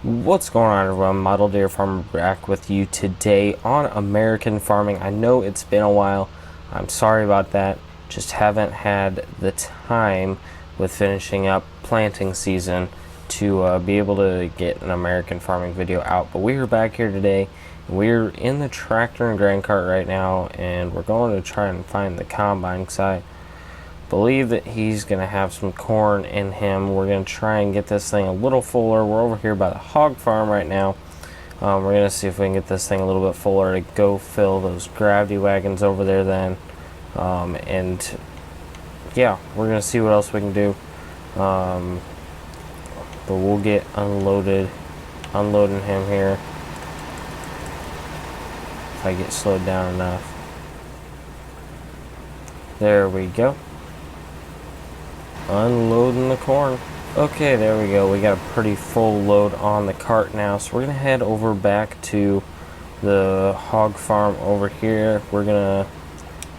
What's going on, everyone? Model Deer Farmer back with you today on American Farming. I know it's been a while. I'm sorry about that. Just haven't had the time with finishing up planting season to be able to get an American Farming video out. But we are back here today. We're in the tractor and grain cart right now, and we're going to try and find the combine because I believe that he's going to have some corn in him. We're going to try and get this thing a little fuller. We're over here by the hog farm right now. We're going to see if we can get this thing a little bit fuller to go fill those gravity wagons over there then. And yeah, we're going to see what else we can do. But we'll get unloading him here if I get slowed down enough. There we go. Unloading the corn. Okay, there we go. We got a pretty full load on the cart now, so we're gonna head over back to the hog farm over here. We're gonna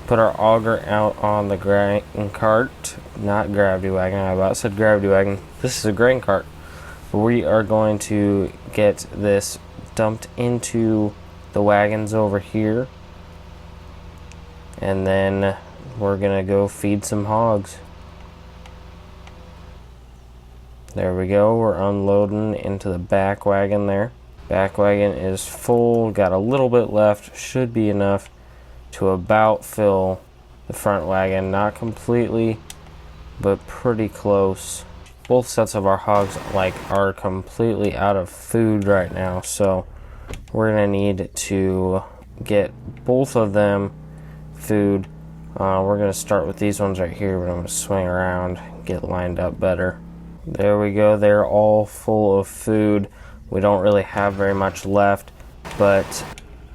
put our auger out on the grain cart, not gravity wagon. I about said gravity wagon. This is a grain cart. We are going to get this dumped into the wagons over here, and then we're gonna go feed some hogs. There we go, we're unloading into the back wagon there. Back wagon is full, got a little bit left, should be enough to about fill the front wagon. Not completely, but pretty close. Both sets of our hogs are completely out of food right now, so we're gonna need to get both of them food. We're gonna start with these ones right here, but I'm gonna swing around and get lined up better. There we go, they're all full of food. We don't really have very much left, but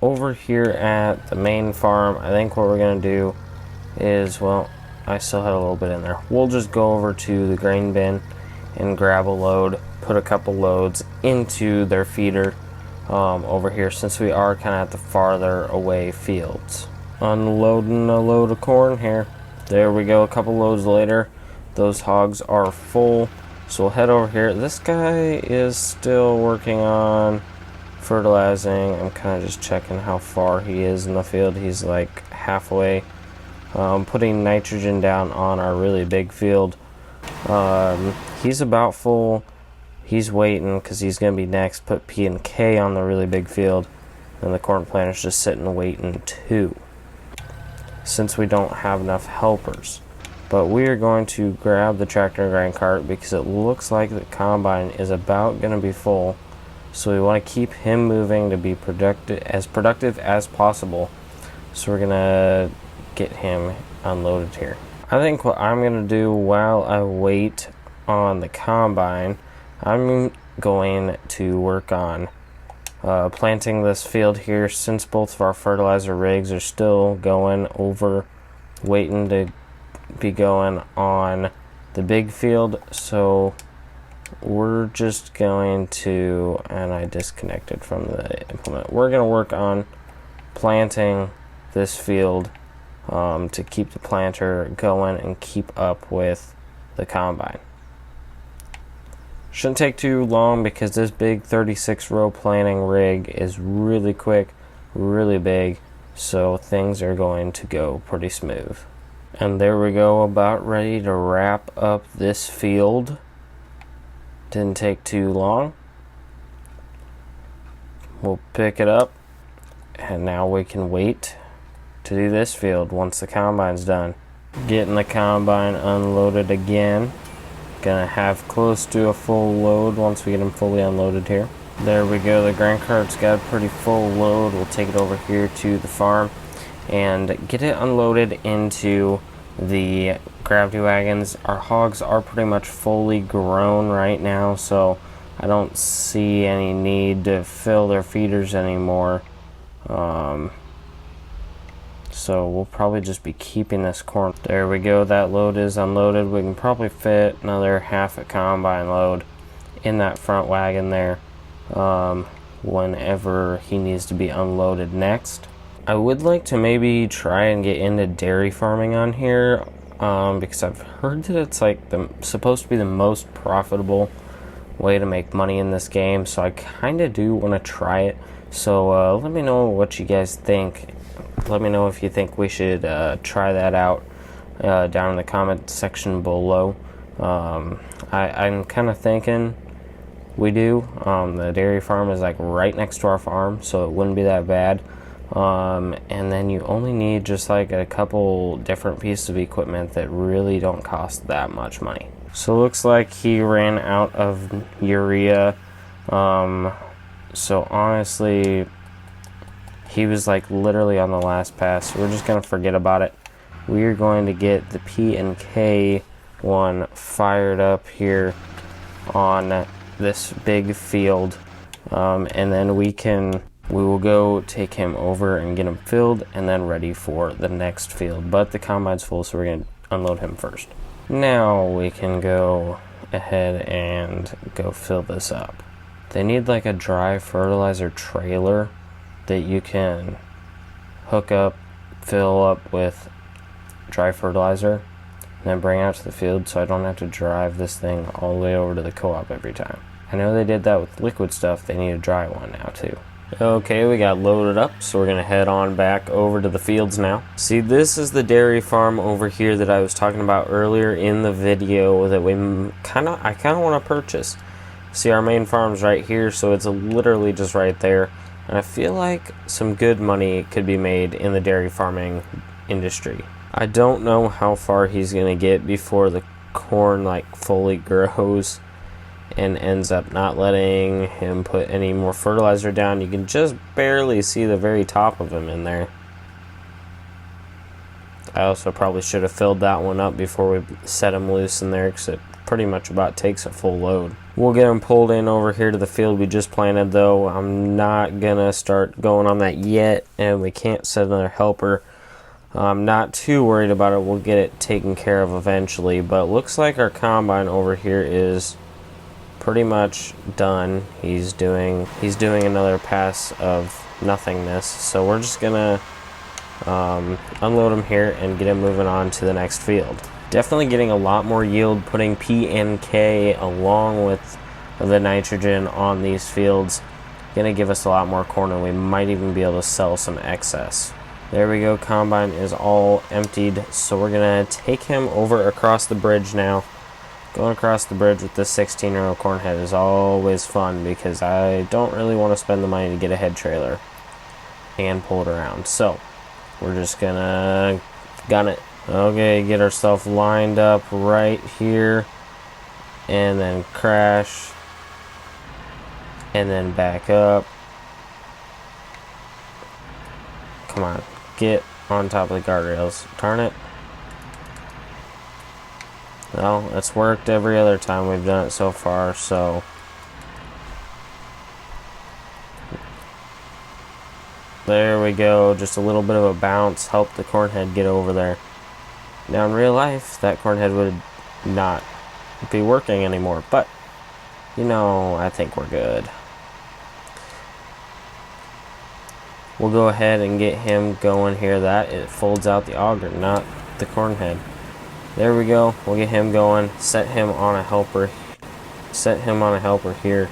over here at the main farm, I think what we're gonna do is, well, I still had a little bit in there. We'll just go over to the grain bin and grab a load, put a couple loads into their feeder over here, since we are kind of at the farther away fields. Unloading a load of corn here. There we go, a couple loads later. Those hogs are full. So we'll head over here. This guy is still working on fertilizing. I'm kind of just checking how far he is in the field. He's like halfway. Putting nitrogen down on our really big field. He's about full. He's waiting because he's going to be next. Put P and K on the really big field. And the corn planter's just sitting waiting too, since we don't have enough helpers. But we are going to grab the tractor and grain cart because it looks like the combine is about going to be full. So we want to keep him moving to be productive as possible. So we're going to get him unloaded here. I think what I'm going to do while I wait on the combine, I'm going to work on planting this field here, since both of our fertilizer rigs are still going over, waiting to be going on the big field. So we're just going to, and I disconnected from the implement, we're going to work on planting this field to keep the planter going and keep up with the combine. Shouldn't take too long because this big 36 row planting rig is really quick, really big, so things are going to go pretty smooth. And there we go, about ready to wrap up this field. Didn't take too long. We'll pick it up, and now we can wait to do this field once the combine's done. Getting the combine unloaded again. Gonna have close to a full load once we get them fully unloaded here. There we go, the grain cart's got a pretty full load. We'll take it over here to the farm and get it unloaded into the gravity wagons. Our hogs are pretty much fully grown right now, so I don't see any need to fill their feeders anymore. So we'll probably just be keeping this corn. There we go, that load is unloaded. We can probably fit another half a combine load in that front wagon there whenever he needs to be unloaded next. I would like to maybe try and get into dairy farming on here because I've heard that it's supposed to be the most profitable way to make money in this game, so I kind of do want to try it. So let me know what you guys think. Let me know if you think we should try that out down in the comment section below. I'm kind of thinking we do. The dairy farm is like right next to our farm, so it wouldn't be that bad. And then you only need just like a couple different pieces of equipment that really don't cost that much money. So it looks like he ran out of urea. So honestly, he was like literally on the last pass. So we're just gonna forget about it. We're going to get the P&K one fired up here on this big field, and then we will go take him over and get him filled and then ready for the next field. But the combine's full, so we're going to unload him first. Now we can go ahead and go fill this up. They need like a dry fertilizer trailer that you can hook up, fill up with dry fertilizer, and then bring out to the field, so I don't have to drive this thing all the way over to the co-op every time. I know they did that with liquid stuff. They need a dry one now too. Okay, we got loaded up, so we're gonna head on back over to the fields now. See, this is the dairy farm over here that I was talking about earlier in the video that I kind of want to purchase. See, our main farm's right here, so it's literally just right there. And I feel like some good money could be made in the dairy farming industry. I don't know how far he's gonna get before the corn like fully grows and ends up not letting him put any more fertilizer down. You can just barely see the very top of him in there. I also probably should have filled that one up before we set him loose in there, because it pretty much about takes a full load. We'll get him pulled in over here to the field we just planted, though. I'm not gonna start going on that yet, and we can't set another helper. I'm not too worried about it. We'll get it taken care of eventually, but it looks like our combine over here is pretty much done. He's doing another pass of nothingness, so we're just gonna unload him here and get him moving on to the next field. Definitely getting a lot more yield putting P&K along with the nitrogen on these fields. Gonna give us a lot more corn, and we might even be able to sell some excess. There we go, combine is all emptied, so we're gonna take him over across the bridge now. Going across the bridge with this 16-year-old corn head is always fun, because I don't really want to spend the money to get a head trailer and pull it around. So we're just gonna gun it. Okay, get ourselves lined up right here, and then crash, and then back up. Come on, get on top of the guardrails. Darn it. Well, it's worked every other time we've done it so far, so there we go. Just a little bit of a bounce helped the corn head get over there. Now in real life, that corn head would not be working anymore, but you know, I think we're good. We'll go ahead and get him going here. That it folds out the auger, not the corn head. There we go. We'll get him going, set him on a helper here,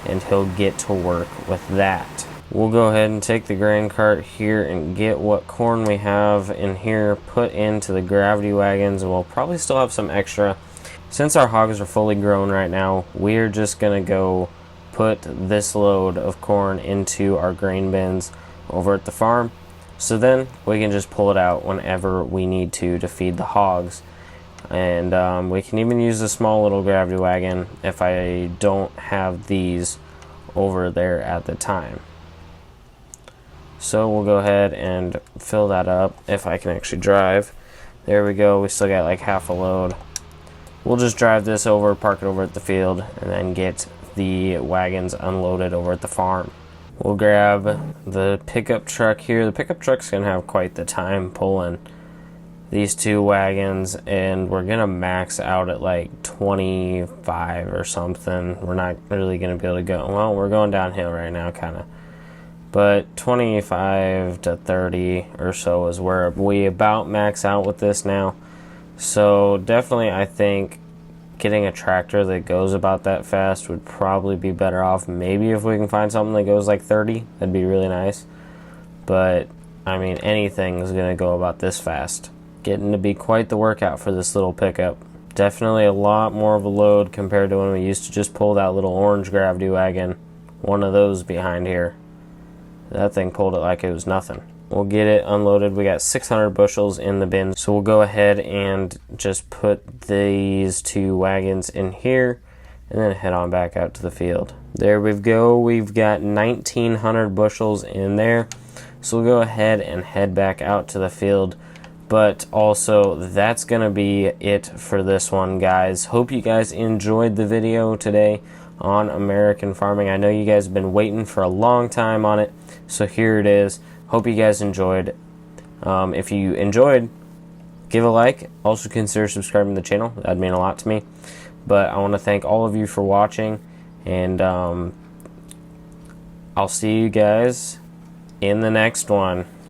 and he'll get to work with that. We'll go ahead and take the grain cart here and get what corn we have in here put into the gravity wagons, and we'll probably still have some extra. Since our hogs are fully grown right now, we're just gonna go put this load of corn into our grain bins over at the farm, so then we can just pull it out whenever we need to feed the hogs. And we can even use a small little gravity wagon if I don't have these over there at the time. So we'll go ahead and fill that up if I can actually drive. There we go. We still got like half a load. We'll just drive this over, park it over at the field, and then get the wagons unloaded over at the farm. We'll grab the pickup truck here. The pickup truck's gonna have quite the time pulling these two wagons, and we're gonna max out at like 25 or something. We're not really gonna be able to go, well, we're going downhill right now kind of, but 25 to 30 or so is where we about max out with this now. So definitely I think getting a tractor that goes about that fast would probably be better off. Maybe if we can find something that goes like 30, that'd be really nice. But, I mean, anything is going to go about this fast. Getting to be quite the workout for this little pickup. Definitely a lot more of a load compared to when we used to just pull that little orange gravity wagon. One of those behind here. That thing pulled it like it was nothing. We'll get it unloaded. We got 600 bushels in the bin. So we'll go ahead and just put these 2 wagons in here and then head on back out to the field. There we go. We've got 1,900 bushels in there. So we'll go ahead and head back out to the field. But also, that's going to be it for this one, guys. Hope you guys enjoyed the video today on American farming. I know you guys have been waiting for a long time on it, so here it is. Hope you guys enjoyed. If you enjoyed, give a like. Also consider subscribing to the channel. That'd mean a lot to me. But I want to thank all of you for watching, and I'll see you guys in the next one.